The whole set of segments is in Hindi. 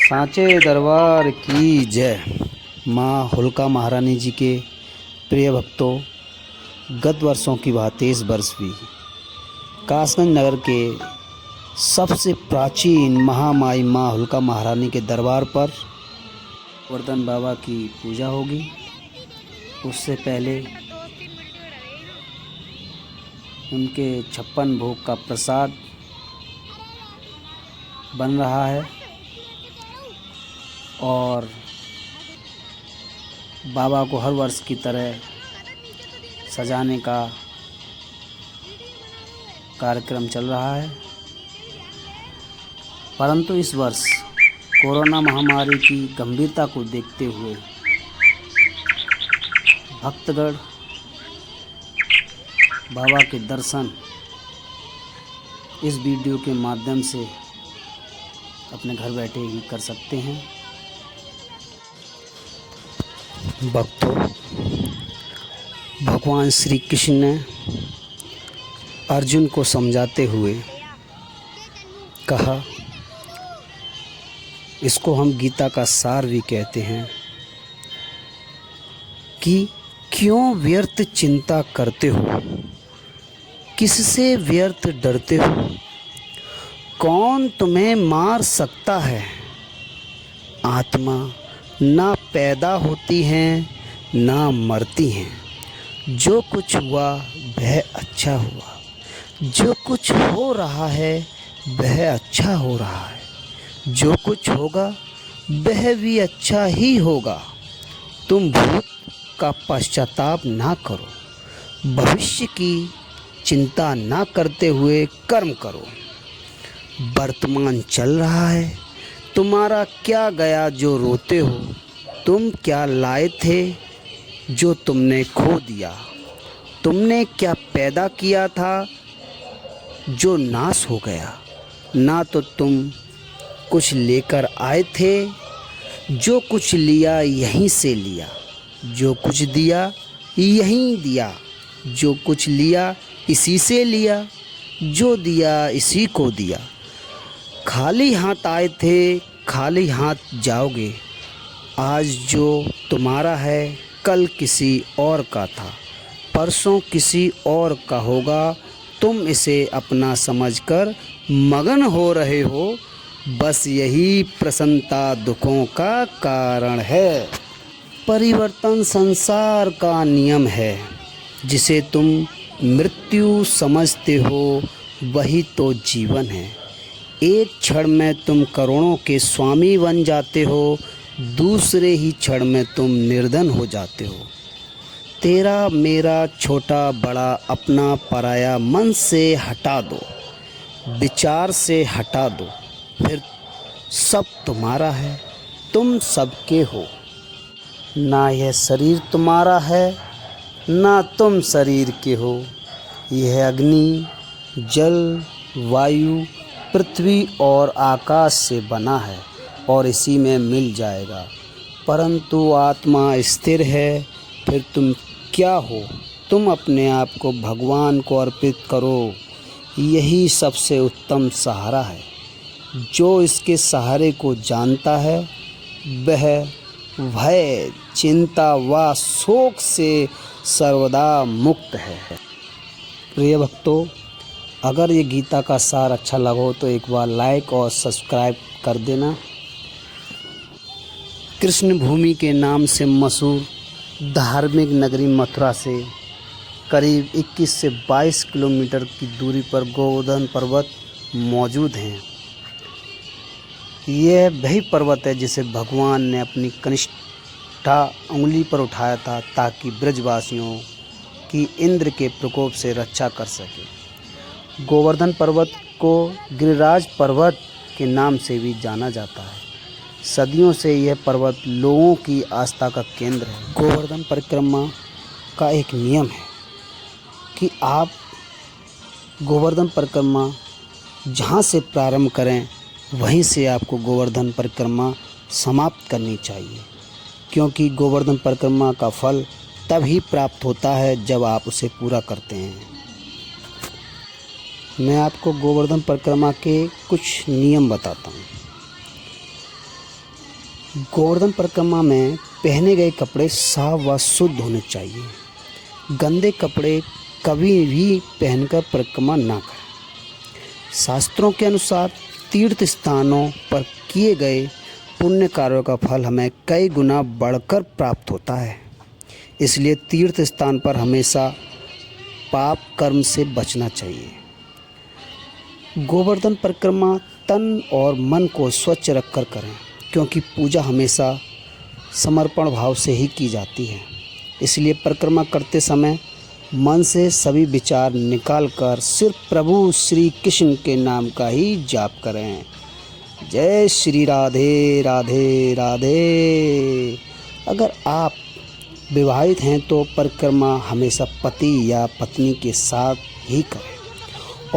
सांचे दरबार की जय। माँ होलिका महारानी जी के प्रिय भक्तों, गत वर्षों की बात इस वर्ष भी कासगंज नगर के सबसे प्राचीन महामाई माँ होलिका महारानी के दरबार पर गोवर्धन बाबा की पूजा होगी। उससे पहले उनके 56 भोग का प्रसाद बन रहा है और बाबा को हर वर्ष की तरह सजाने का कार्यक्रम चल रहा है, परंतु इस वर्ष कोरोना महामारी की गंभीरता को देखते हुए भक्तगण बाबा के दर्शन इस वीडियो के माध्यम से अपने घर बैठे ही कर सकते हैं। भक्तों, भगवान श्री कृष्ण ने अर्जुन को समझाते हुए कहा, इसको हम गीता का सार भी कहते हैं कि क्यों व्यर्थ चिंता करते हो, किससे व्यर्थ डरते हो, कौन तुम्हें मार सकता है। आत्मा ना पैदा होती हैं ना मरती हैं, जो कुछ हुआ वह अच्छा हुआ, जो कुछ हो रहा है वह अच्छा हो रहा है, जो कुछ होगा वह भी अच्छा ही होगा। तुम भूत का पश्चाताप ना करो, भविष्य की चिंता ना करते हुए कर्म करो। वर्तमान चल रहा है, तुम्हारा क्या गया जो रोते हो, तुम क्या लाए थे जो तुमने खो दिया, तुमने क्या पैदा किया था जो नाश हो गया। ना तो तुम कुछ लेकर आए थे, जो कुछ लिया यहीं से लिया, जो कुछ दिया यहीं दिया, जो कुछ लिया इसी से लिया, जो दिया इसी को दिया। खाली हाथ आए थे, खाली हाथ जाओगे। आज जो तुम्हारा है कल किसी और का था, परसों किसी और का होगा। तुम इसे अपना समझकर मगन हो रहे हो, बस यही प्रसन्नता दुखों का कारण है। परिवर्तन संसार का नियम है, जिसे तुम मृत्यु समझते हो वही तो जीवन है। एक क्षण में तुम करोड़ों के स्वामी बन जाते हो, दूसरे ही क्षण में तुम निर्धन हो जाते हो। तेरा मेरा छोटा बड़ा अपना पराया मन से हटा दो, विचार से हटा दो, फिर सब तुम्हारा है, तुम सबके हो। ना यह शरीर तुम्हारा है ना तुम शरीर के हो। यह अग्नि, जल, वायु, पृथ्वी और आकाश से बना है और इसी में मिल जाएगा, परंतु आत्मा स्थिर है। फिर तुम क्या हो? तुम अपने आप को भगवान को अर्पित करो, यही सबसे उत्तम सहारा है। जो इसके सहारे को जानता है वह भय, चिंता व शोक से सर्वदा मुक्त है। प्रिय भक्तों, अगर ये गीता का सार अच्छा लगा हो तो एक बार लाइक और सब्सक्राइब कर देना। कृष्ण भूमि के नाम से मशहूर धार्मिक नगरी मथुरा से करीब 21 से 22 किलोमीटर की दूरी पर गोवर्धन पर्वत मौजूद हैं। यह वही पर्वत है जिसे भगवान ने अपनी कनिष्ठा उंगली पर उठाया था ताकि ब्रजवासियों की इंद्र के प्रकोप से रक्षा कर सके। गोवर्धन पर्वत को गिरिराज पर्वत के नाम से भी जाना जाता है। सदियों से यह पर्वत लोगों की आस्था का केंद्र है। गोवर्धन परिक्रमा का एक नियम है कि आप गोवर्धन परिक्रमा जहाँ से प्रारंभ करें वहीं से आपको गोवर्धन परिक्रमा समाप्त करनी चाहिए, क्योंकि गोवर्धन परिक्रमा का फल तभी प्राप्त होता है जब आप उसे पूरा करते हैं। मैं आपको गोवर्धन परिक्रमा के कुछ नियम बताता हूँ। गोवर्धन परिक्रमा में पहने गए कपड़े साफ व शुद्ध होने चाहिए। गंदे कपड़े कभी भी पहनकर परिक्रमा ना करें। शास्त्रों के अनुसार तीर्थ स्थानों पर किए गए पुण्य कार्यों का फल हमें कई गुना बढ़कर प्राप्त होता है। इसलिए तीर्थ स्थान पर हमेशा पाप कर्म से बचना चाहिए। गोवर्धन परिक्रमा तन और मन को स्वच्छ रखकर करें, क्योंकि पूजा हमेशा समर्पण भाव से ही की जाती है। इसलिए परिक्रमा करते समय मन से सभी विचार निकालकर सिर्फ प्रभु श्री कृष्ण के नाम का ही जाप करें। जय श्री राधे राधे राधे। अगर आप विवाहित हैं तो परिक्रमा हमेशा पति या पत्नी के साथ ही करें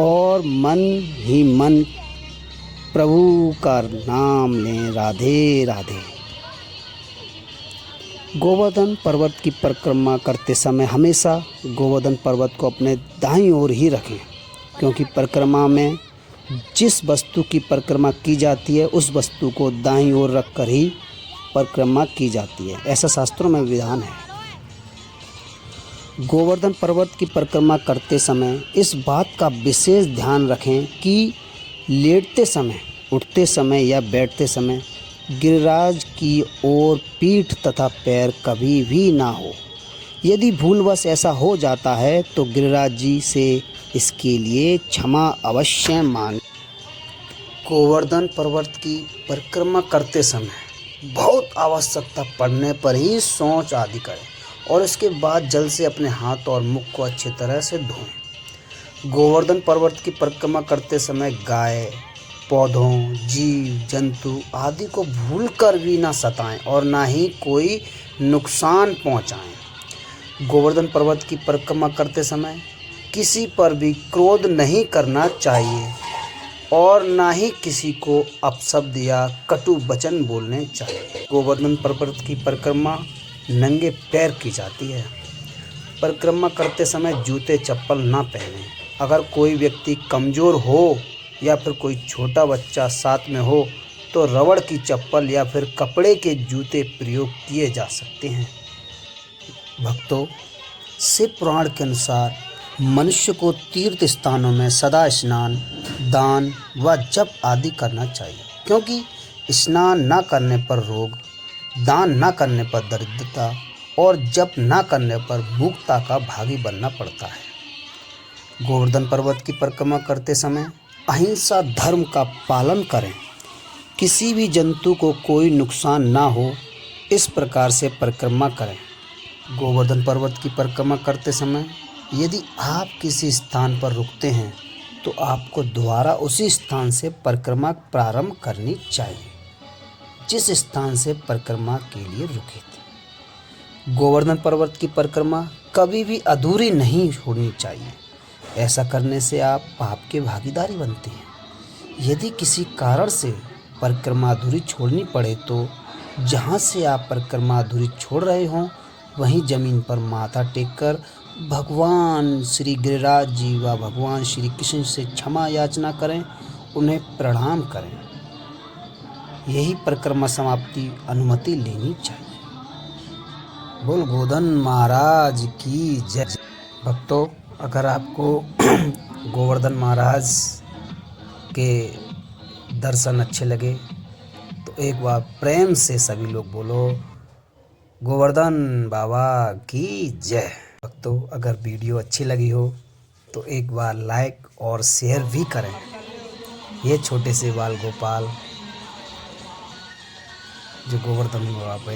और मन ही मन प्रभु का नाम लें, राधे राधे। गोवर्धन पर्वत की परिक्रमा करते समय हमेशा गोवर्धन पर्वत को अपने दाईं ओर ही रखें, क्योंकि परिक्रमा में जिस वस्तु की परिक्रमा की जाती है उस वस्तु को दाईं ओर रखकर ही परिक्रमा की जाती है। ऐसा शास्त्रों में विधान है। गोवर्धन पर्वत की परिक्रमा करते समय इस बात का विशेष ध्यान रखें कि लेटते समय, उठते समय या बैठते समय गिरिराज की ओर पीठ तथा पैर कभी भी ना हो। यदि भूलवश ऐसा हो जाता है तो गिरिराज जी से इसके लिए क्षमा अवश्य मांगें। गोवर्धन पर्वत की परिक्रमा करते समय बहुत आवश्यकता पड़ने पर ही शौच आदि करें और इसके बाद जल से अपने हाथ और मुख को अच्छी तरह से धोएं। गोवर्धन पर्वत की परिक्रमा करते समय गाय, पौधों, जीव जंतु आदि को भूलकर भी ना सताएं और ना ही कोई नुकसान पहुंचाएं। गोवर्धन पर्वत की परिक्रमा करते समय किसी पर भी क्रोध नहीं करना चाहिए और ना ही किसी को अपशब्द या कटु वचन बोलने चाहिए। गोवर्धन पर्वत की परिक्रमा नंगे पैर की जाती है। परिक्रमा करते समय जूते चप्पल ना पहनें। अगर कोई व्यक्ति कमज़ोर हो या फिर कोई छोटा बच्चा साथ में हो तो रबड़ की चप्पल या फिर कपड़े के जूते प्रयोग किए जा सकते हैं। भक्तों, शिव पुराण के अनुसार मनुष्य को तीर्थ स्थानों में सदा स्नान, दान व जप आदि करना चाहिए, क्योंकि स्नान न करने पर रोग, दान न करने पर दरिद्रता और जप न करने पर मूर्खता का भागी बनना पड़ता है। गोवर्धन पर्वत की परिक्रमा करते समय अहिंसा धर्म का पालन करें। किसी भी जंतु को कोई नुकसान ना हो, इस प्रकार से परिक्रमा करें। गोवर्धन पर्वत की परिक्रमा करते समय यदि आप किसी स्थान पर रुकते हैं तो आपको दोबारा उसी स्थान से परिक्रमा प्रारंभ करनी चाहिए जिस स्थान से परिक्रमा के लिए रुके थे। गोवर्धन पर्वत की परिक्रमा कभी भी अधूरी नहीं छोड़नी चाहिए। ऐसा करने से आप पाप के भागीदारी बनते हैं। यदि किसी कारण से परिक्रमा अधूरी छोड़नी पड़े तो जहाँ से आप परिक्रमा अधूरी छोड़ रहे हों वहीं ज़मीन पर माथा टेककर भगवान श्री गिरिराज जी व भगवान श्री कृष्ण से क्षमा याचना करें, उन्हें प्रणाम करें। यही परिक्रमा समाप्ति अनुमति लेनी चाहिए। बोल गोवर्धन महाराज की जय। भक्तों, अगर आपको गोवर्धन महाराज के दर्शन अच्छे लगे तो एक बार प्रेम से सभी लोग बोलो गोवर्धन बाबा की जय। भक्तों, अगर वीडियो अच्छी लगी हो तो एक बार लाइक और शेयर भी करें। ये छोटे से बाल गोपाल जो गोवर्धन बाबा